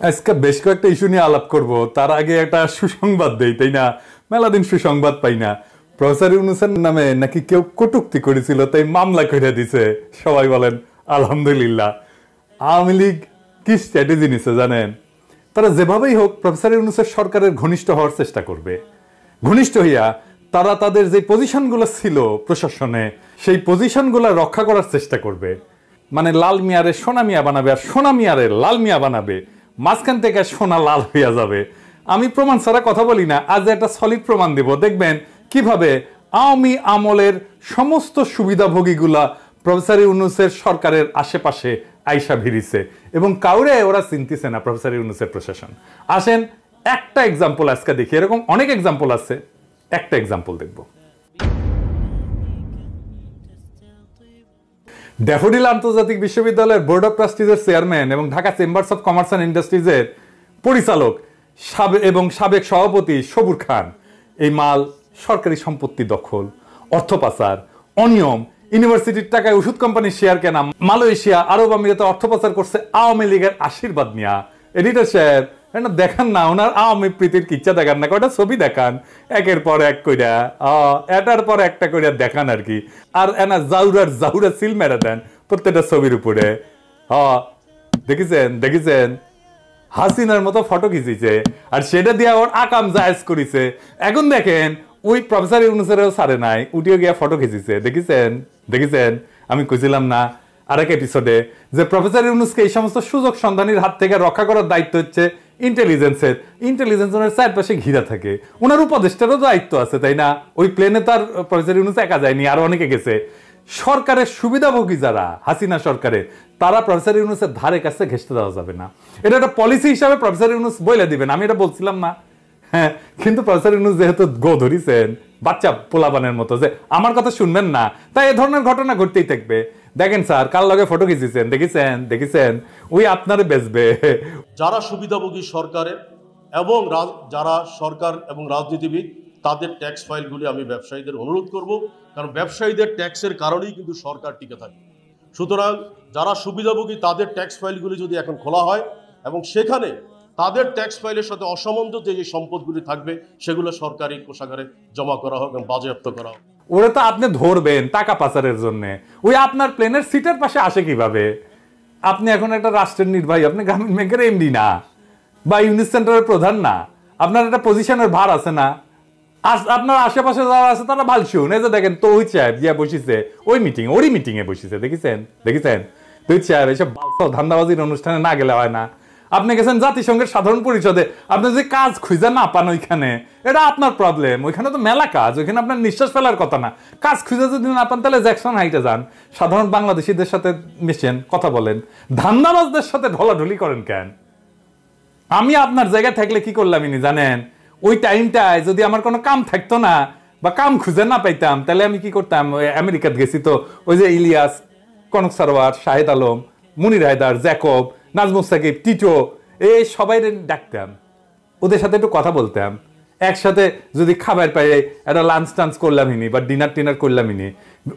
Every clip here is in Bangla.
আজকে বেশ কয়েকটা ইস্যু নিয়ে আলাপ করব, তার আগে একটা সুসংবাদ দেই, তাই না? মেলাদিন সুসংবাদ পাই না। প্রফেসর ইউনূসের নামে নাকি কেউ কটূক্তি করেছিল, তাই মামলা করে দিছে। সবাই বলেন আলহামদুলিল্লাহ। আওয়ামী লীগ কি স্ট্র্যাটেজি নিছে জানেন? তারা যেভাবেই হোক প্রফেসর ইউনূসের সরকারের ঘনিষ্ঠ হওয়ার চেষ্টা করবে। ঘনিষ্ঠ হইয়া তারা তাদের যে পজিশনগুলো ছিল প্রশাসনে, সেই পজিশনগুলো রক্ষা করার চেষ্টা করবে। মানে লাল মিয়ারে সোনা মিয়া বানাবে, আর সোনা মিয়ারে লাল মিয়া বানাবে, মাঝখান থেকে সোনা লাল হইয়া যাবে। আমি প্রমাণ ছাড়া কথা বলি না, আজ একটা সলিড প্রমাণ দেব। দেখবেন কিভাবে আওয়ামী আমলের সমস্ত সুবিধাভোগীগুলা প্রফেসর ইউনূসের সরকারের আশেপাশে আইসা ভিড়িছে, এবং কাউরে ওরা চিনতেছে না প্রফেসর ইউনূসের প্রশাসন। আসেন একটা এক্সাম্পল আজকে দেখি, এরকম অনেক এক্সাম্পল আছে, একটা এক্সাম্পল দেখব। ড্যাফোডিল আন্তর্জাতিক বিশ্ববিদ্যালয়ের বোর্ড অফ ট্রাস্টিজের চেয়ারম্যান এবং Dhaka chambers of commerce and ইন্ডাস্ট্রিজের পরিচালক এবং সাবেক সভাপতি সবুর খান এই মাল সরকারি সম্পত্তি দখল, অর্থ পাচার, অনিয়ম, ইউনিভার্সিটির টাকায় ওষুধ কোম্পানির শেয়ার কেনা, মালয়েশিয়া, আরব আমিরাতে অর্থ পাচার করছে আওয়ামী লীগের আশীর্বাদ নিয়া। এডিটর সাহেব দেখান না, ওনার আওয়ামী প্রীতির কিচ্ছা দেখান না, কয়টা ছবি দেখান একের পর এক কইরা, এটার পর একটা কইরা দেখান আর কি। আর এনা জাউরা সিল মেরে দেন প্রত্যেকটা ছবির উপরে। দেখেছেন হাসিনার মতো ফটো খিচিছে, আর সেটা দিয়ে ওর আকাম জায়েজ করিছে। এখন দেখেন ওই প্রফেসর ইউনূসেরও ছাড়ে নাই, উঠিয়ে গিয়া ফটো খিচিছে। দেখেছেন আমি কইছিলাম না আরেক এপিসোডে যে প্রফেসর ইউনূসকে এই সমস্ত সুযোগ সন্ধানীর হাত থেকে রক্ষা করার দায়িত্ব হচ্ছে ইন্টেলিজেন্সের। ইন্টেলিজেন্স ওনার চারপাশে ঘিরা থাকে, ওনার উপদেষ্টারও দায়িত্ব আছে, তাই না? ওই প্লেনে তার প্রফেসর ইউনূস একা যায়নি, আরো অনেকে গেছে। সরকারের সুবিধাভোগী যারা হাসিনা সরকারে, তারা প্রফেসর ইউনূসের ধারে কাছে ঘেঁষতে দেওয়া যাবে না। এটা একটা পলিসি হিসাবে প্রফেসর ইউনূস বলে দিবেন, আমি এটা বলছিলাম না? হ্যাঁ, কিন্তু প্রফেসর ইউনূস যেহেতু গো ধরিছেন বাচ্চা পোলাপানের মতো, যে আমার কথা শুনবেন না, তাই এ ধরনের ঘটনা ঘটতেই থাকবে। দেখেন স্যার কার লগে ফটো খিচিছেন, দেখেছেন ওই আপনারে বেচবে। যারা সুবিধাভোগী সরকারের এবং যারা সরকার এবং রাজনীতিবিদ, তাদের ট্যাক্স ফাইলগুলি আমি ব্যবসায়ীদের অনুরোধ করব, কারণ ব্যবসায়ীদের ট্যাক্সের কারণেই কিন্তু সরকার টিকে থাকে। সুতরাং যারা সুবিধাভোগী তাদের ট্যাক্স ফাইলগুলি যদি এখন খোলা হয় এবং সেখানে তাদের ট্যাক্স ফাইলের সাথে অসামঞ্জস্য যে সম্পদগুলি থাকবে সেগুলো সরকারি কোষাগারে জমা করা হোক এবং বাজেয়াপ্ত করা হোক। ওরা তো আপনি ধরবেন টাকা পাচারের জন্য, ওই আপনার প্লেনের সিটের পাশে আসে কিভাবে? আপনি এখন একটা রাষ্ট্রের নির্বাহী, আপনি গ্রামীণ ব্যাংকের এমডি না, বা ইউনিট সেন্টারের প্রধান না, আপনার একটা পজিশনের ভার আছে না? আপনার আশেপাশে যারা আছে তারা ভাল শুন। এই যে দেখেন তৌহিদ সাহেব গিয়া বসিছে ওই ওরই মিটিং এ বসিছে, দেখেছেন তৌহিদ সাহেব এইসব ধান্দাবাজির অনুষ্ঠানে না গেলে হয় না। আপনি গেছেন জাতিসংঘের সাধারণ পরিষদে, আপনি যদি কাজ খুঁজে না পান ওইখানে, এটা আপনার প্রবলেম। ওইখানে তো মেলা কাজ, ওইখানে আপনার নিঃশ্বাস ফেলার কথা না। কাজ খুঁজে যদি না পান তাহলে জ্যাকসন হাইটে যান, সাধারণ বাংলাদেশিদের সাথে মিশেন, কথা বলেন। ধান্দাবাজদের সাথে ঢলাঢলি করেন কেন? আমি আপনার জায়গায় থাকলে কি করলাম ইনি জানেন? ওই টাইমটায় যদি আমার কোনো কাম থাকতো না বা কাম খুঁজে না পাইতাম, তাহলে আমি কি করতাম? আমেরিকাতে গেছি তো, ওই যে ইলিয়াস, কনক সারোয়ার, শাহেদ আলম, মুনির হায়দার, জ্যাকব, নাজমুস সাকিব, টিটো, এই সবাই ডাকতাম, ওদের সাথে একটু কথা বলতাম, একসাথে যদি খাবার পাই একটা লাঞ্চ টাঞ্চ করলাম ইনি বা ডিনার টিনার করলাম ইনি,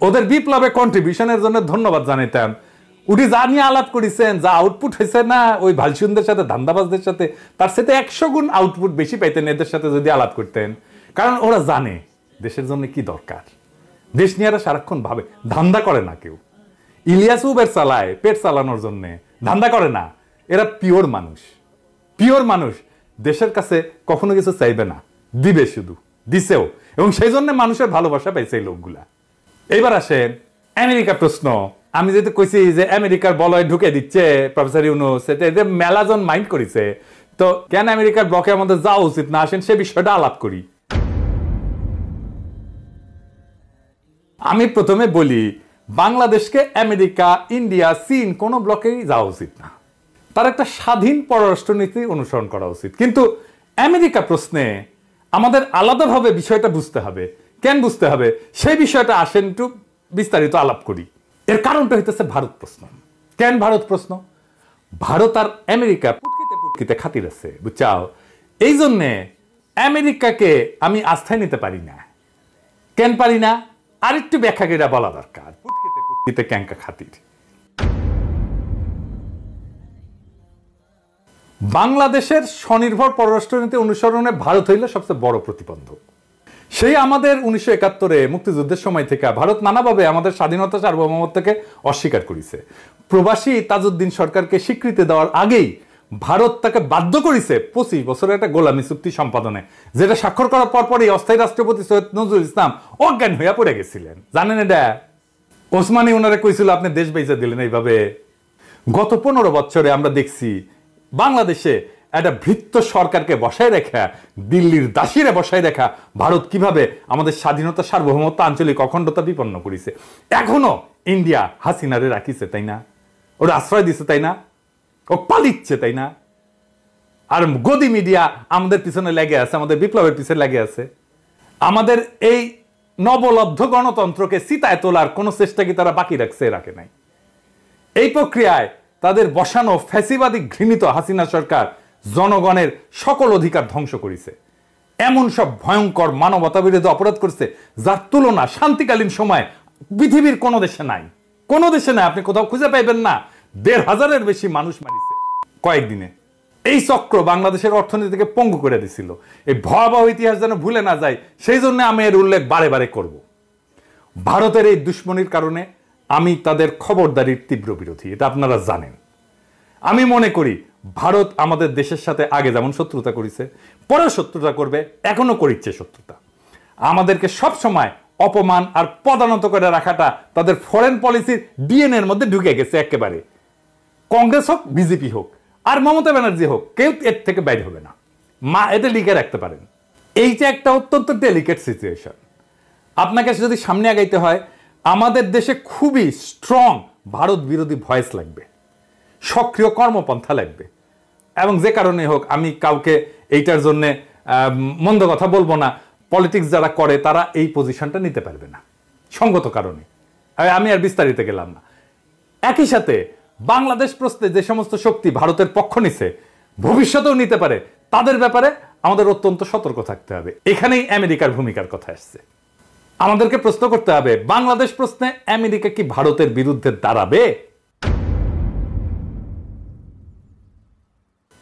ওদের বিপ্লবে কন্ট্রিবিউশনের জন্য ধন্যবাদ জানাইতাম। উঠি যা নিয়ে আলাপ করেছেন, যা আউটপুট হয়েছে না ওই ভালসুনদের সাথে, ধান্দাবাজদের সাথে, তার সাথে 100 গুণ আউটপুট বেশি পাইতেন এদের সাথে যদি আলাপ করতেন। কারণ ওরা জানে দেশের জন্য কি দরকার। দেশ নিয়ে এরা সারাক্ষণ ভাবে, ধান্দা করে না কেউ। ইলিয়াস উবের চালায় পেট চালানোর জন্য, ধান্দা করে না। এরা পিওর মানুষ, দেশের কাছে কখনো কিছু চাইবে না, দিবে, শুধু দিছেও, এবং সেই জন্য মানুষের ভালোবাসা পাইছে এই লোকগুলা। এইবার আসেন আমেরিকা প্রশ্ন। আমি যেহেতু কইছি যে আমেরিকার বলয় ঢুকে দিচ্ছে প্রফেসর ইউনূস, এটা মেলাজন মাইন্ড করেছে, তো কেন আমেরিকার ব্লকে আমাদের যাওয়া উচিত না, আসেন সে বিষয়টা আলাপ করি। আমি প্রথমে বলি, বাংলাদেশকে আমেরিকা, ইন্ডিয়া, চীন কোন ব্লকেই যাওয়া উচিত না। তার একটা স্বাধীন পররাষ্ট্রনীতি অনুসরণ করা উচিত। কিন্তু আমেরিকা প্রশ্নে আমাদের আলাদাভাবে বিষয়টা বুঝতে হবে। কেন বুঝতে হবে সেই বিষয়টা আসেন একটু বিস্তারিত আলাপ করি। এর কারণটা হইতেছে ভারত প্রশ্ন। কেন ভারত প্রশ্ন? ভারত আর আমেরিকা পুটকিতে খাতির আছে, বুঝছাও? এই জন্যে আমেরিকাকে আমি আস্থায় নিতে পারি না। কেন পারি না? আরেকটু ব্যাখ্যা করে বলা দরকার। পুটকিতে ক্যাঙ্কা খাতির। বাংলাদেশের স্বনির্ভর পররাষ্ট্রনীতি অনুসরণে ভারত হইল সবচেয়ে বড় প্রতিবন্ধক। সেই আমাদের 1971-এ মুক্তিযুদ্ধের সময় থেকে ভারত নানাভাবে আমাদের স্বাধীনতা সার্বভৌমত্বকে অস্বীকার করেছে। প্রবাসী তাজউদ্দিন সরকারকে স্বীকৃতি দেওয়ার আগেই ভারত তাকে বাধ্য করেছে 25 বছরের একটা গোলামী চুক্তি সম্পাদনে, যেটা স্বাক্ষর করার পরপরই অস্থায়ী রাষ্ট্রপতি সৈয়দ নজরুল ইসলাম অজ্ঞান হইয়া পড়ে গেছিলেন। জানেন এটা? ওসমানী ওনারা কইছিল আপনি দেশ বেঁচে দিলেন এইভাবে। গত 15 বছরে আমরা দেখছি বাংলাদেশে একটা ভৃত্য সরকারকে বসায় রেখা, দিল্লির দাসীরে বসায় রেখা ভারত কিভাবে আমাদের স্বাধীনতা সার্বভৌমত্ব আঞ্চলিক অখণ্ডতা বিপন্ন করেছে। এখনো ইন্ডিয়া হাসিনারে রাখিছে, তাই না? ওরা আশ্রয় দিছে, তাই না? ও পালিচ্ছে, তাই না? আর গদি মিডিয়া আমাদের পিছনে লেগে আছে, আমাদের বিপ্লবের পিছনে লেগে আছে। আমাদের এই নবলব্ধ গণতন্ত্রকে চিতায় তোলার কোন চেষ্টা কি তারা বাকি রাখছে? রাখে নাই। এই প্রক্রিয়ায় তাদের বসানো ফ্যাসিবাদী ঘৃণিত হাসিনা সরকার জনগণের সকল অধিকার ধ্বংস করেছে। এমন সব ভয়ঙ্কর মানবতা বিরোধী অপরাধ করছে যার তুলনা শান্তিকালীন সময় পৃথিবীর কোনো দেশে নাই। কোনো দেশে নাই, আপনি কোথাও খুঁজে পাইবেন না। 1,500-এর বেশি মানুষ মারিছে কয়েকদিনে। এই চক্র বাংলাদেশের অর্থনীতিকে পঙ্গু করে দিছিল। এই ভয়াবহ ইতিহাস যেন ভুলে না যায়, সেই জন্য আমি এর উল্লেখ বারে বারে করব। ভারতের এই দুশ্মনির কারণে আমি তাদের খবরদারির তীব্র বিরোধী, এটা আপনারা জানেন। আমি মনে করি ভারত আমাদের দেশের সাথে আগে যেমন শত্রুতা করেছে, পরেও শত্রুতা করবে, এখনো করিচ্ছে শত্রুতা। আমাদেরকে সব সময় অপমান আর পদানত করে রাখাটা তাদের ফরেন পলিসির ডিএনএ এর মধ্যে ঢুকে গেছে একেবারে। কংগ্রেস হোক, বিজেপি হোক, আর মমতা ব্যানার্জি হোক, কেউ এর থেকে বাইরে হবে না। এটা লিখে রাখতে পারেন। এইটা একটা অত্যন্ত ডেলিকেট সিচুয়েশন। আপনাকে যদি সামনে আগাইতে হয়, আমাদের দেশে খুবই স্ট্রং ভারত বিরোধী ভয়েস লাগবে, সক্রিয় কর্মপন্থা লাগবে। এবং যে কারণে হোক, আমি কাউকে এইটার জন্য মন্দ কথা বলবো না। পলিটিক্স যারা করে তারা এই পজিশনটা নিতে পারবে না সঙ্গত কারণে। আমি আর বিস্তারিত গেলাম না। একই সাথে বাংলাদেশ প্রশ্নে যে সমস্ত শক্তি ভারতের পক্ষ নিছে, ভবিষ্যতেও নিতে পারে, তাদের ব্যাপারে আমাদের অত্যন্ত সতর্ক থাকতে হবে। এখানেই আমেরিকার ভূমিকার কথা আসছে। আমাদেরকে প্রশ্ন করতে হবে, বাংলাদেশ প্রশ্নে আমেরিকা কি ভারতের বিরুদ্ধে দাঁড়াবে?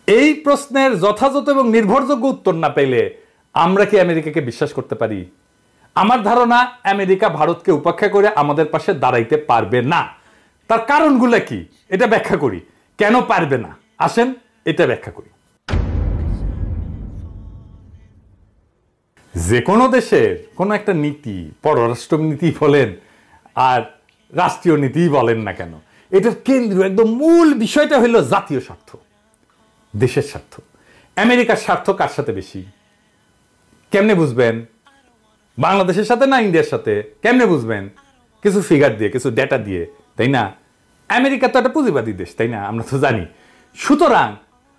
এই প্রশ্নের যথাযথ এবং নির্ভরযোগ্য উত্তর না পেলে আমরা কি আমেরিকাকে বিশ্বাস করতে পারি? আমার ধারণা আমেরিকা ভারতকে উপেক্ষা করে আমাদের পাশে দাঁড়াইতে পারবে না। তার কারণগুলো কি এটা ব্যাখ্যা করি। কেন পারবে না আসেন এটা ব্যাখ্যা করি। যে কোনো দেশের কোনো একটা নীতি, পররাষ্ট্র নীতি বলেন আর রাষ্ট্রীয় নীতি বলেন না কেন, এটার কেন্দ্র একদম মূল বিষয়টা হলো জাতীয় স্বার্থ, দেশের স্বার্থ। আমেরিকার স্বার্থ কার সাথে বেশি? কেমনে বুঝবেন? বাংলাদেশের সাথে না ইন্ডিয়ার সাথে? কেমনে বুঝবেন? কিছু ফিগার দিয়ে, কিছু ডেটা দিয়ে, তাই না? আমেরিকা তো একটা পুঁজিবাদী দেশ, তাই না? আমরা তো জানি। সুতরাং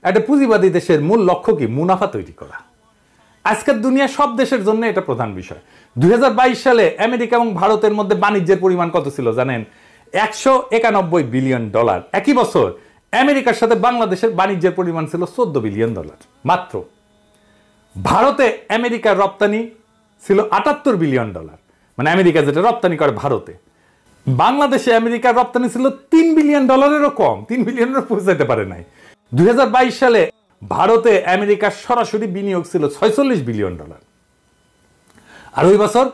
একটা পুঁজিবাদী দেশের মূল লক্ষ্য কি? মুনাফা তৈরি করা। আজকের দুনিয়া সব দেশের জন্য এটা প্রধান বিষয়। 2022 সালে আমেরিকা এবং ভারতের মধ্যে বাণিজ্যের পরিমাণ কত ছিল জানেন? $191 বিলিয়ন। একই বছর আমেরিকার সাথে বাংলাদেশের বাণিজ্যের পরিমাণ ছিল $14 বিলিয়ন মাত্র। ভারতে আমেরিকার রপ্তানি ছিল $78 বিলিয়ন, মানে আমেরিকা যেটা রপ্তানি করে ভারতে। বাংলাদেশে আমেরিকার রপ্তানি ছিল $3 বিলিয়ন কম, 3 বিলিয়নেরও পৌঁছাতে পারে নাই। 2022 সালে ভারতে আমেরিকার সরাসরি বিনিয়োগ ছিল $46 বিলিয়ন। আর ওই বছর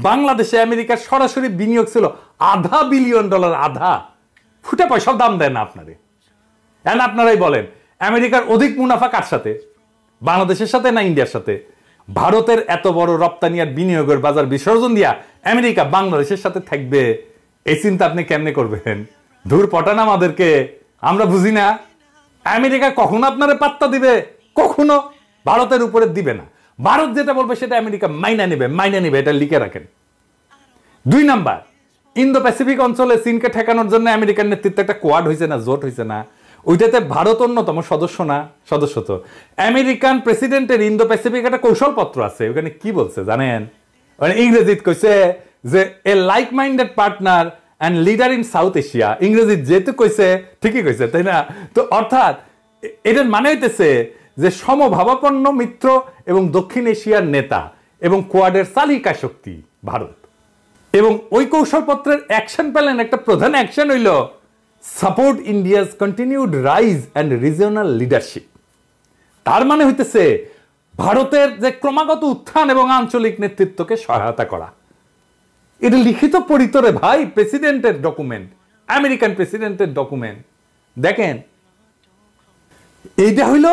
বাংলাদেশে আমেরিকার সরাসরি বিনিয়োগ ছিল $0.5 বিলিয়ন। আধা ফুটে পয়সাও দাম দেয় না আপনারে। এখন আপনারাই বলেন, আমেরিকার অধিক মুনাফা কার সাথে? বাংলাদেশের সাথে না ইন্ডিয়ার সাথে? ভারতের এত বড় রপ্তানি আর বিনিয়োগের বাজার বিসর্জন দিয়া আমেরিকা বাংলাদেশের সাথে থাকবে, এই চিন্তা আপনি কেমনে করবেন? ধুর পটান আমাদেরকে, আমরা বুঝি না। আমেরিকা কখনো আপনারা পাত্তা দিবে? কখনো ভারতের উপরে দিবে না। ভারত যেটা বলবে সেটা আমেরিকা মাইনা নেবে, এটা লিখে রাখেন। 2 নাম্বার, ইন্দো প্যাসিফিক অঞ্চলে চীনকে ঠেকানোর জন্য আমেরিকার নেতৃত্বে একটা কোয়াড হয়েছে না, জোট হয়েছে না? ওইটাতে ভারত অন্যতম সদস্য না? সদস্য তো। আমেরিকান প্রেসিডেন্টের ইন্দো প্যাসিফিক একটা কৌশলপত্র আছে, ওখানে কি বলছে জানেন? মানে ইংরেজিত কইছে যে a like minded partner and leader in South Asia. ইংরেজি যেহেতু কইছে ঠিকই কইছে, তাই না? তো অর্থাৎ এটার মানে হইতেছে যে সমভাবাপন্ন মিত্র এবং দক্ষিণ এশিয়ার নেতা এবং কোয়াডের চালিকা শক্তি ভারত। এবং ওই কৌশলপত্রের অ্যাকশন প্ল্যান, একটা প্রধান অ্যাকশন হইল support India's continued rise and regional leadership. তার মানে হইতেছে ভারতের যে ক্রমাগত উত্থান এবং আঞ্চলিক নেতৃত্বকে সহায়তা করা। এটা লিখিত পরিতরে ভাই, প্রেসিডেন্টের ডকুমেন্ট, আমেরিকান প্রেসিডেন্টের ডকুমেন্ট। দেখেন, এইটা হইল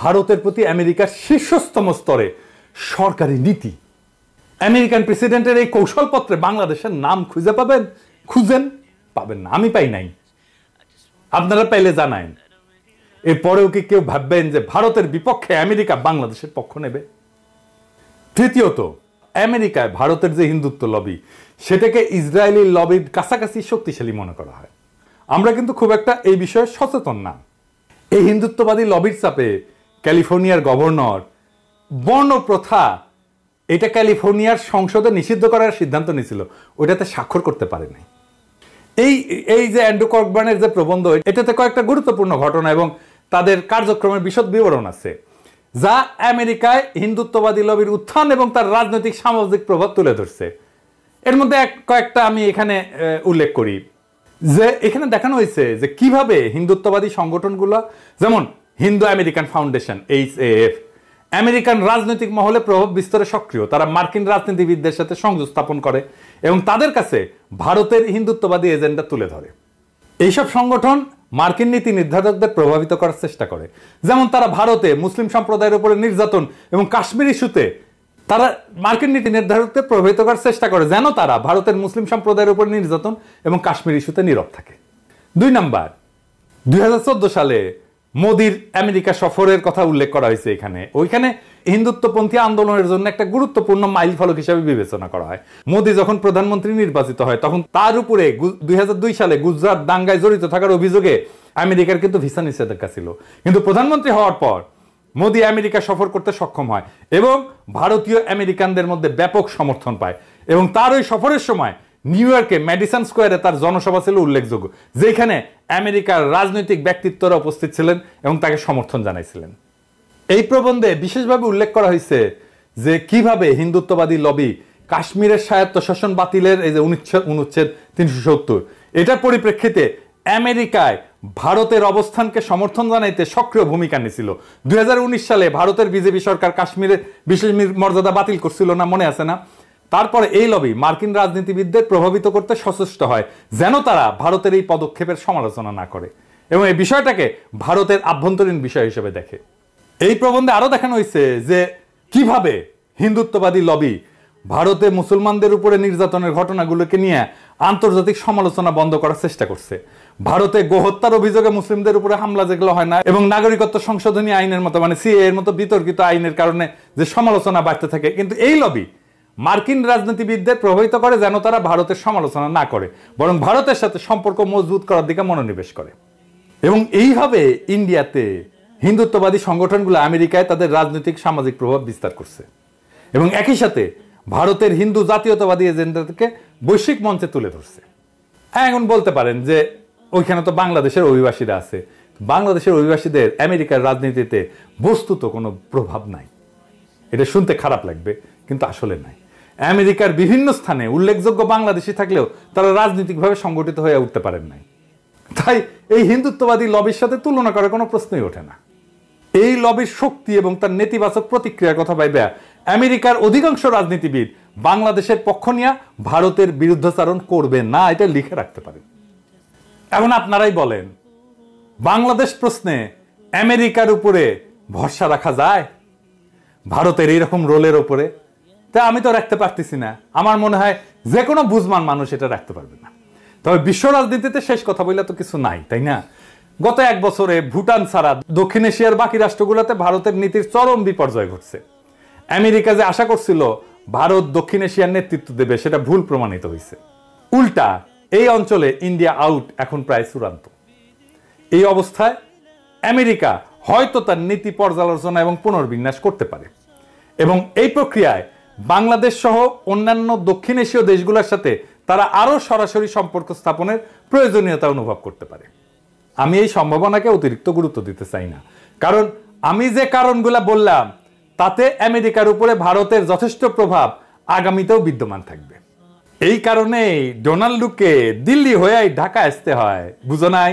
ভারতের প্রতি আমেরিকার শীর্ষস্তম স্তরে সরকারি নীতি। আমেরিকান প্রেসিডেন্টের এই কৌশলপত্রে বাংলাদেশের নাম খুঁজে পাবেন? খুঁজেন, পাবেন না। আমি পাই নাই, আপনারা পাইলে জানায়েন। এরপরেও কি কেউ ভাববেন যে ভারতের বিপক্ষে আমেরিকা বাংলাদেশের পক্ষ নেবে? তৃতীয়ত, আমেরিকায় ভারতের যে হিন্দুত্ব লবি, সেটাকে ইসরায়েলি লবির কাছাকাছি শক্তিশালী মনে করা হয়। আমরা কিন্তু খুব একটা এই বিষয়ে সচেতন না। এই হিন্দুত্ববাদী লবির চাপে ক্যালিফোর্নিয়ার গভর্নর বর্ণ প্রথা, এটা ক্যালিফোর্নিয়ার সংসদে নিষিদ্ধ করার সিদ্ধান্ত নিয়েছিল, ওইটাতে স্বাক্ষর করতে পারে নাই। এই যে অ্যান্ড্রু ককবার্নের যে প্রবন্ধ, এটাতে কয়েকটা গুরুত্বপূর্ণ ঘটনা এবং তাদের কার্যক্রমের বিশদ বিবরণ আছে, যা আমেরিকায় হিন্দুত্ববাদী লবির উত্থান এবং তার রাজনৈতিক সামাজিক প্রভাব তুলে ধরছে। এর মধ্যে কয়েকটা আমি এখানে উল্লেখ করি। যে এখানে দেখানো হয়েছে যে কিভাবে হিন্দুত্ববাদী সংগঠনগুলো, যেমন Hindu American foundation HAF, American রাজনৈতিক মহলে প্রভাব বিস্তারে সক্রিয়। তারা মার্কিন রাজনীতিবিদদের সাথে সংযোগ স্থাপন করে এবং তাদের কাছে ভারতের হিন্দুত্ববাদী এজেন্ডা তুলে ধরে। এইসব সংগঠন মার্কিন নীতি নির্ধারকদের প্রভাবিত করার চেষ্টা করে। যেমন তারা ভারতে মুসলিম সম্প্রদায়ের উপরে নির্যাতন এবং কাশ্মীর ইস্যুতে তারা মার্কিন নীতি নির্ধারকদের প্রভাবিত করার চেষ্টা করে, যেন তারা ভারতের মুসলিম সম্প্রদায়ের উপর নির্যাতন এবং কাশ্মীর ইস্যুতে নীরব থাকে। 2 নাম্বার, 2014 সালে মোদির আমেরিকা সফরের কথা উল্লেখ করা হয়েছে এখানে। ওইখানে হিন্দুত্বপন্থী আন্দোলনের জন্য একটা গুরুত্বপূর্ণ মাইল ফলক হিসেবে বিবেচনা করা হয়। মোদি যখন প্রধানমন্ত্রী নির্বাচিত হয়, তখন তার উপরে 2002 সালে গুজরাট দাঙ্গায় জড়িত থাকার অভিযোগে আমেরিকার কিন্তু ভিসা নিষেধাজ্ঞা ছিল। কিন্তু প্রধানমন্ত্রী হওয়ার পর মোদি আমেরিকা সফর করতে সক্ষম হয় এবং ভারতীয় আমেরিকানদের মধ্যে ব্যাপক সমর্থন পায়। এবং তার ওই সফরের সময় নিউ ইয়র্কে ম্যাডিসন স্কোয়ারে তার জনসভা ছিল উল্লেখযোগ্য, যেখানে আমেরিকার রাজনৈতিক ব্যক্তিত্বরা উপস্থিত ছিলেন এবং তাকে সমর্থন জানাইছিলেন। এই প্রবন্ধে বিশেষভাবে উল্লেখ করা হয়েছে যে কিভাবে হিন্দুত্ববাদী লবি কাশ্মীরের স্বায়ত্তশাসন বাতিলের এই যে অনুচ্ছেদ 370, এটার পরিপ্রেক্ষিতে আমেরিকায় ভারতের অবস্থানকে সমর্থন জানাইতে সক্রিয় ভূমিকা নিয়েছিল। 2019 সালে ভারতের বিজেপি সরকার কাশ্মীরের বিশেষ মর্যাদা বাতিল করছিল না, মনে আছে না? তারপরে এই লবি মার্কিন রাজনীতিবিদদের প্রভাবিত করতে সচেষ্ট হয়, যেন তারা ভারতের এই পদক্ষেপের সমালোচনা না করে এবং এই বিষয়টাকে ভারতের আভ্যন্তরীণ বিষয় হিসেবে দেখে। এই প্রবন্ধে আরো দেখানো হয়েছে যে কিভাবে হিন্দুত্ববাদী লবি ভারতে মুসলমানদের উপরে নির্যাতনের ঘটনাগুলোকে নিয়ে আন্তর্জাতিক সমালোচনা বন্ধ করার চেষ্টা করছে। ভারতে গোহত্যার অভিযোগে মুসলিমদের উপরে হামলা যেগুলো হয় না এবং নাগরিকত্ব সংশোধনী আইনের মতো, মানে CAA এর মতো বিতর্কিত আইনের কারণে যে সমালোচনা বাড়তে থাকে, কিন্তু এই লবি মার্কিন রাজনীতিবিদদের প্রভাবিত করে যেন তারা ভারতের সমালোচনা না করে, বরং ভারতের সাথে সম্পর্ক মজবুত করার দিকে মনোনিবেশ করে। এবং এইভাবে ইন্ডিয়াতে হিন্দুত্ববাদী সংগঠনগুলো আমেরিকায় তাদের রাজনৈতিক সামাজিক প্রভাব বিস্তার করছে এবং একই সাথে ভারতের হিন্দু জাতীয়তাবাদী এজেন্ডাকে বৈশ্বিক মঞ্চে তুলে ধরছে। এখন বলতে পারেন যে ওইখানে তো বাংলাদেশের অভিবাসীরা আছে। বাংলাদেশের অভিবাসীদের আমেরিকার রাজনীতিতে বস্তুত কোনো প্রভাব নাই। এটা শুনতে খারাপ লাগবে, কিন্তু আসলে নাই। আমেরিকার বিভিন্ন স্থানে উল্লেখযোগ্য বাংলাদেশি থাকলেও তারা রাজনৈতিকভাবে সংগঠিত হয়ে উঠতে পারেন নাই। তাই এই হিন্দুত্ববাদী লবির সাথে তুলনা করার কোনো প্রশ্নই ওঠে না। এই লবির শক্তি এবং তার নেতিবাচক প্রতিক্রিয়ার কথা ভাইবা আমেরিকার অধিকাংশ রাজনীতিবিদ বাংলাদেশের পক্ষ নিয়ে ভারতের বিরুদ্ধাচারণ করবে না, এটা লিখে রাখতে পারেন। এখন আপনারাই বলেন, বাংলাদেশ প্রশ্নে আমেরিকার উপরে ভরসা রাখা যায় ভারতের এইরকম রোলের উপরে? তা আমি তো রাখতে পারতেছি না। আমার মনে হয় যে কোনো বুঝমান মানুষ এটা রাখতে পারবে না। তবে বিশ্ব রাজনীতিতে শেষ কথা বললে তো কিছু নাই, তাই না? গত 1 বছরে ভুটান ছাড়া দক্ষিণ এশিয়ার বাকি রাষ্ট্রগুলোতে ভারতের নীতির চরম বিপর্যয় ঘটছে। আমেরিকা যে আশা করছিল ভারত দক্ষিণ এশিয়ার নেতৃত্ব দেবে, সেটা ভুল প্রমাণিত হয়েছে। উল্টা এই অঞ্চলে ইন্ডিয়া আউট এখন প্রায় চূড়ান্ত। এই অবস্থায় আমেরিকা হয়তো তার নীতি পর্যালোচনা এবং পুনর্বিন্যাস করতে পারে এবং এই প্রক্রিয়ায় বাংলাদেশ সহ অন্যান্য দক্ষিণ এশীয় দেশগুলোর সাথে তারা আরো সরাসরি সম্পর্ক স্থাপনের প্রয়োজনীয়তা অনুভব করতে পারে। আমি এই সম্ভাবনাকে অতিরিক্ত গুরুত্ব দিতে চাই না, কারণ আমি যে কারণগুলা বললাম তাতে আমেরিকার উপরে ভারতের যথেষ্ট প্রভাব আগামীতেও বিদ্যমান থাকবে। এই কারণেই ডোনাল্ডকে দিল্লি হয়ে ঢাকা আসতে হয়, বুঝো নাই?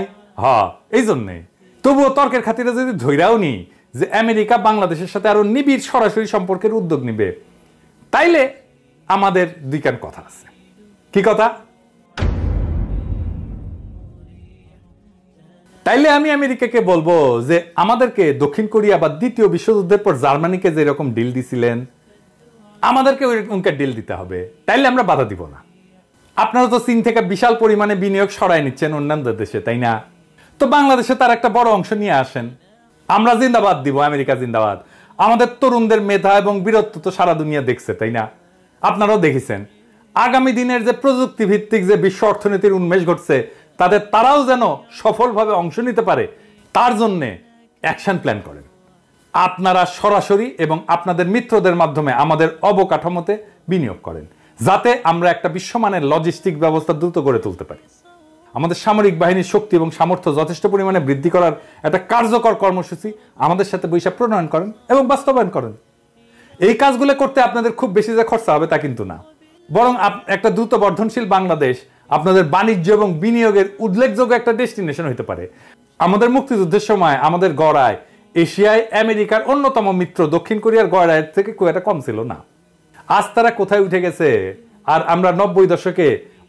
এই জন্যে। তবুও তর্কের খাতিরে যদি ধৈরাও নি যে আমেরিকা বাংলাদেশের সাথে আরো নিবিড় সরাসরি সম্পর্কের উদ্যোগ নিবে, তাইলে আমাদের দুই কান কথা আছে। কি কথা? তাইলে আমি আমেরিকাকে বলবো যে আমাদেরকে দক্ষিণ কোরিয়া বা দ্বিতীয় বিশ্বযুদ্ধের পর জার্মানিকে যেরকম ডিল দিছিলেন, আমাদেরকে ওইরকম ডিল দিতে হবে, তাইলে আমরা বাধা দিব না। আপনারা তো চীন থেকে বিশাল পরিমাণে বিনিয়োগ সরাই নিচ্ছেন অন্যান্য দেশে, তাই না? তো বাংলাদেশে তার একটা বড় অংশ নিয়ে আসেন, আমরা জিন্দাবাদ দিব, আমেরিকা জিন্দাবাদ। আমাদের তরুণদের মেধা এবং বীরত্ব তো সারা দুনিয়া দেখছে, তাই না? আপনারাও দেখেছেন। আগামী দিনের যে প্রযুক্তি ভিত্তিক যে বিশ্ব অর্থনীতির উন্মেষ ঘটছে, তারাও যেন সফলভাবে অংশ নিতে পারে, তার জন্য অ্যাকশন প্ল্যান করেন। আপনারা সরাসরি এবং আপনাদের মিত্রদের মাধ্যমে আমাদের অবকাঠামোতে বিনিয়োগ করেন, যাতে আমরা একটা বিশ্বমানের লজিস্টিক ব্যবস্থা দ্রুত গড়ে তুলতে পারি। আমাদের সামরিক বাহিনীর শক্তি এবং সামর্থ্য যথেষ্ট পরিমাণে বৃদ্ধি করার একটা কার্যকর কর্মসূচি আমাদের সাথে বৈশাখ প্রণয়ন করেন এবং বাস্তবায়ন করেন। এই কাজগুলো করতে আপনাদের খুব বেশি যে খরচা হবে তা কিন্তু না, বরং একটা দ্রুত বর্ধনশীল বাংলাদেশ আপনাদের বাণিজ্য এবং বিনিয়োগের উল্লেখযোগ্য একটা ডেস্টিনেশন হতে পারে। আমাদের মুক্তিযুদ্ধের সময় আমাদের গড়ায় এশিয়ায় আমেরিকার অন্যতম মিত্র দক্ষিণ কোরিয়ার গড়ায় থেকে খুব একটা কম ছিল না। আজ তারা কোথায় উঠে গেছে, আর আমরা 90 দশকে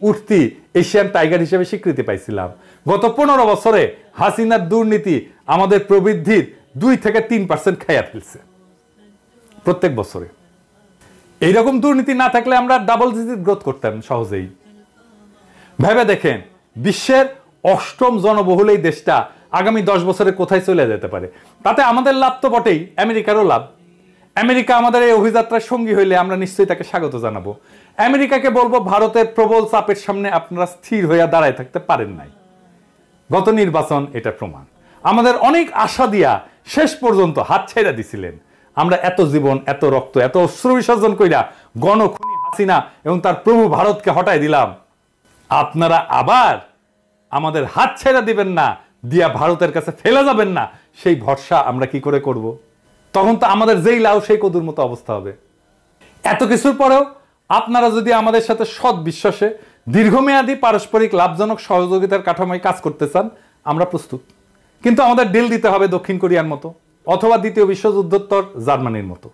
উঠতি এশিয়ান টাইগার হিসেবে স্বীকৃতি পাইছিলাম। গত 15 বছরে হাসিনার দুর্নীতি আমাদের প্রবৃদ্ধির 2 থেকে 3% খাইয়া ফেলছে প্রত্যেক বছরে। এইরকম দুর্নীতি না থাকলে আমরা ডাবল ডিজিট গ্রোথ করতাম সহজেই। ভেবে দেখেন, বিশ্বের 8ম জনবহুল এই দেশটা আগামী 10 বছরে কোথায় চলে যেতে পারে। তাতে আমাদের লাভ তো বটেই, আমেরিকারও লাভ। আমেরিকা আমাদের এই অভিযাত্রার সঙ্গী হইলে আমরা নিশ্চয়ই তাকে স্বাগত জানাবো। আমেরিকাকে বলবো, ভারতের প্রবল চাপের সামনে আপনারা স্থির হইয়া দাঁড়ায় থাকতে পারেন নাই। গত নির্বাচন এটা প্রমাণ। আমাদের অনেক আশা দিয়া শেষ পর্যন্ত হাত ছেড়ে দিছিলেন। আমরা এত জীবন, এত রক্ত, এত অশ্রু বিসর্জন কইরা গণখুনি হাসিনা এবং তার প্রভু ভারতকে হটাই দিলাম। আপনারা আবার আমাদের হাত ছেড়ে দিবেন না, দিয়া ভারতের কাছে ফেলে যাবেন না, সেই ভরসা আমরা কি করে করব? তখন তো আমাদের যেই লাউ সেই কদুর মতো অবস্থা হবে। এত কিছুর পরেও আপনারা যদি আমাদের সাথে সৎ বিশ্বাসে দীর্ঘমেয়াদী পারস্পরিক লাভজনক সহযোগিতার কাঠামোয় কাজ করতে চান, আমরা প্রস্তুত। কিন্তু আমাদের ডিল দিতে হবে দক্ষিণ কোরিয়ার মতো, অথবা দ্বিতীয় বিশ্বযুদ্ধোত্তর জার্মানির মতো।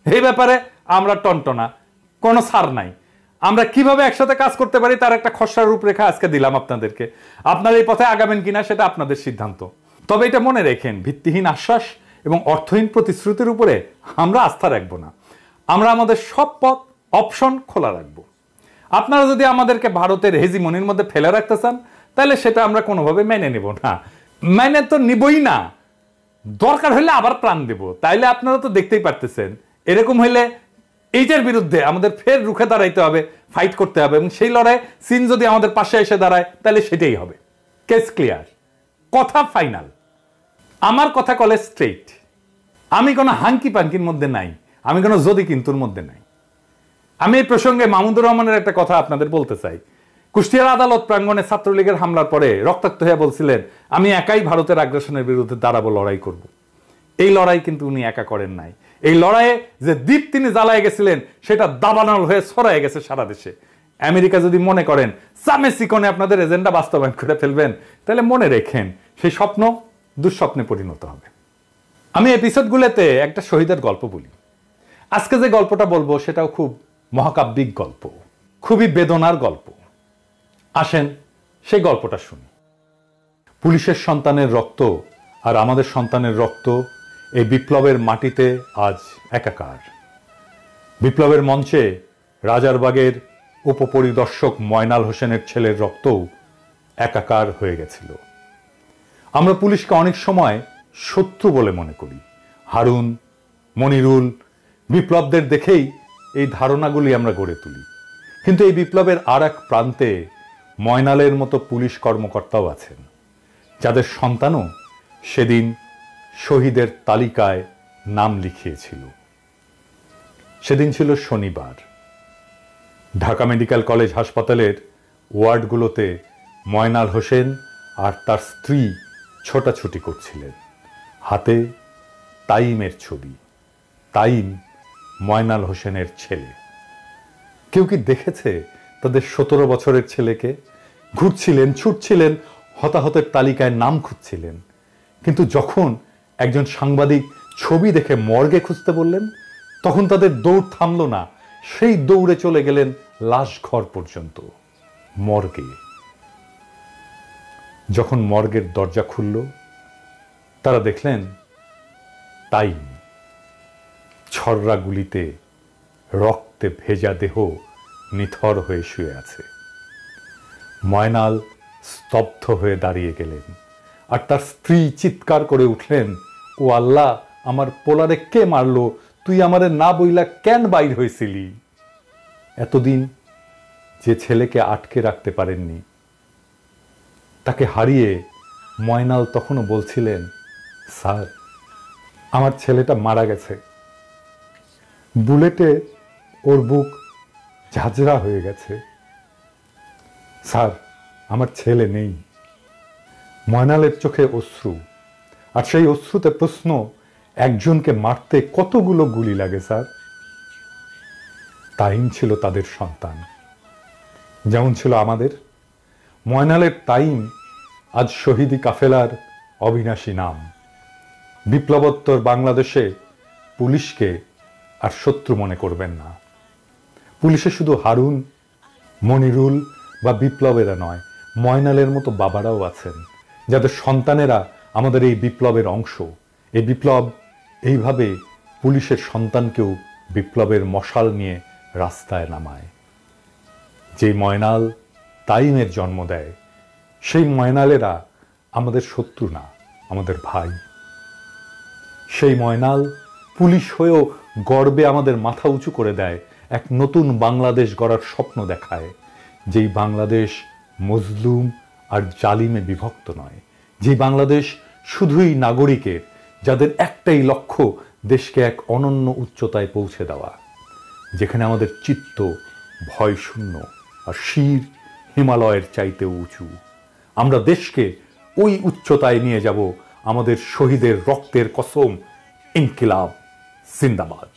এই ব্যাপারে আমরা টনটনা, কোনো ছাড় নাই। আমরা কিভাবে একসাথে কাজ করতে পারি তার একটা খসড়া রূপরেখা আজকে দিলাম আপনাদেরকে। আপনারা এই পথে আগাবেন কিনা সেটা আপনাদের সিদ্ধান্ত। তবে এটা মনে রেখেন, ভিত্তিহীন আশ্বাস এবং অর্থহীন প্রতিশ্রুতির উপরে আমরা আস্থা রাখবো না। আমরা আমাদের সব পথ অপশন খোলা রাখবো। আপনারা যদি আমাদেরকে ভারতের হেজিমনির মধ্যে ফেলে রাখতে চান, তাহলে সেটা আমরা কোনোভাবে মেনে নেব না। মেনে তো নিবই না, দরকার হলে আবার প্রাণ দেব। তাইলে আপনারা তো দেখতেই পারতেছেন, এরকম হইলে এইটার বিরুদ্ধে আমাদের ফের রুখে দাঁড়াইতে হবে, ফাইট করতে হবে। এবং সেই লড়াই চীন যদি আমাদের পাশে এসে দাঁড়ায়, তাহলে সেটাই হবে। কেস ক্লিয়ার, কথা ফাইনাল। আমার কথা কলে স্ট্রেইট। আমি কোনো হাঙ্কি পাঙ্কির মধ্যে নাই, আমি কোনো যদি কিন্তুর মধ্যে নাই। আমি এই প্রসঙ্গে মাহমুদুর রহমানের একটা কথা আপনাদের বলতে চাই। কুষ্টিয়ার আদালত প্রাঙ্গণে ছাত্রলীগের হামলার পরে রক্তাক্ত হয়ে বলছিলেন, আমি একাই ভারতের আগ্রাসনের বিরুদ্ধে দাঁড়াবো, লড়াই করব। এই লড়াই কিন্তু উনি একা করেন নাই। এই লড়াইয়ে যে দ্বীপ তিনি জ্বালায় গেছিলেন, সেটা দাবানল হয়ে ছড়ায় গেছে সারা দেশে। আমেরিকা যদি মনে করেন চামে চিকনে আপনাদের এজেন্ডা বাস্তবায়ন করে ফেলবেন, তাহলে মনে রেখেন সেই স্বপ্ন দুঃস্বপ্নে পরিণত হবে। আমি এপিসোডগুলোতে একটা শহীদের গল্প বলি। আজকে যে গল্পটা বলবো সেটাও খুব মহাকাব্যিক গল্প, খুবই বেদনার গল্প। আসেন সেই গল্পটা শুনি। পুলিশের সন্তানের রক্ত আর আমাদের সন্তানের রক্ত এই বিপ্লবের মাটিতে আজ একাকার। বিপ্লবের মঞ্চে রাজারবাগের উপপরিদর্শক ময়নাল হোসেনের ছেলের রক্তও একাকার হয়ে গেছিল। আমরা পুলিশকে অনেক সময় শত্রু বলে মনে করি। হারুন, মনিরুল, বিপ্লবদের দেখেই এই ধারণাগুলি আমরা গড়ে তুলি। কিন্তু এই বিপ্লবের আর এক প্রান্তে ময়নালের মতো পুলিশ কর্মকর্তাও আছেন, যাদের সন্তানও সেদিন শহীদের তালিকায় নাম লিখিয়েছিল। সেদিন ছিল শনিবার। ঢাকা মেডিকেল কলেজ হাসপাতালের ওয়ার্ডগুলোতে ময়নাল হোসেন আর তার স্ত্রী ছোটাছুটি করছিলেন। হাতে তাইমের ছবি। তাইম ময়নাল হোসেনের ছেলে। কেউ কি দেখেছে তাদের 17 বছরের ছেলেকে? ঘুরছিলেন, ছুটছিলেন, হতাহতের তালিকায় নাম খুঁজছিলেন। কিন্তু যখন একজন সাংবাদিক ছবি দেখে মর্গে খুঁজতে বললেন, তখন তাদের দৌড় থামলো না, সেই দৌড়ে চলে গেলেন লাশ ঘর পর্যন্ত, মর্গে। যখন মর্গের দরজা খুলল, তারা দেখলেন তাইম ছররা গুলিতে রক্তে ভেজা দেহ নিথর হয়ে শুয়ে আছে। ময়নাল স্তব্ধ হয়ে দাঁড়িয়ে গেলেন, আর তার স্ত্রী চিৎকার করে উঠলেন, ও আল্লাহ, আমার পোলারে কে মারলো? তুই আমারে না বইলা কেন বাইর হয়েছিলি? এতদিন যে ছেলেকে আটকে রাখতে পারেননি, তাকে হারিয়ে ময়নাল তখনও বলছিলেন, স্যার, আমার ছেলেটা মারা গেছে, বুলেটে ওর বুক ঝাঁঝরা হয়ে গেছে, স্যার, আমার ছেলে নেই। ময়নালের চোখে অশ্রু, আর সেই অশ্রুতে প্রশ্ন, একজনকে মারতে কতগুলো গুলি লাগে স্যার? তাইম ছিল তাদের সন্তান, যেমন ছিল আমাদের। ময়নালের তাইম আজ শহীদি কাফেলার অবিনাশী নাম। বিপ্লবোত্তর বাংলাদেশে পুলিশকে আর শত্রু মনে করবেন না। পুলিশে শুধু হারুন, মনিরুল বা বিপ্লবেরা নয়, ময়নালের মতো বাবারাও আছেন, যাদের সন্তানেরা আমাদের এই বিপ্লবের অংশ। এই বিপ্লব এইভাবে পুলিশের সন্তানকেও বিপ্লবের মশাল নিয়ে রাস্তায় নামায়। যে ময়নাল তাইমের জন্ম দেয়, সেই ময়নালেরা আমাদের শত্রু না, আমাদের ভাই। সেই ময়নাল পুলিশ হয়েও গর্বে আমাদের মাথা উঁচু করে দেয়, এক নতুন বাংলাদেশ গড়ার স্বপ্ন দেখায়, যেই বাংলাদেশ মজলুম আর জালিমে বিভক্ত নয়, যেই বাংলাদেশ শুধুই নাগরিকের, যাদের একটাই লক্ষ্য দেশকে এক অনন্য উচ্চতায় পৌঁছে দেওয়া, যেখানে আমাদের চিত্ত ভয় শূন্য আর শির হিমালয়ের চাইতে উঁচু। আমরা দেশকে ওই উচ্চতায় নিয়ে যাব আমাদের শহীদের রক্তের কসম। ইনকিলাব জিন্দাবাদ।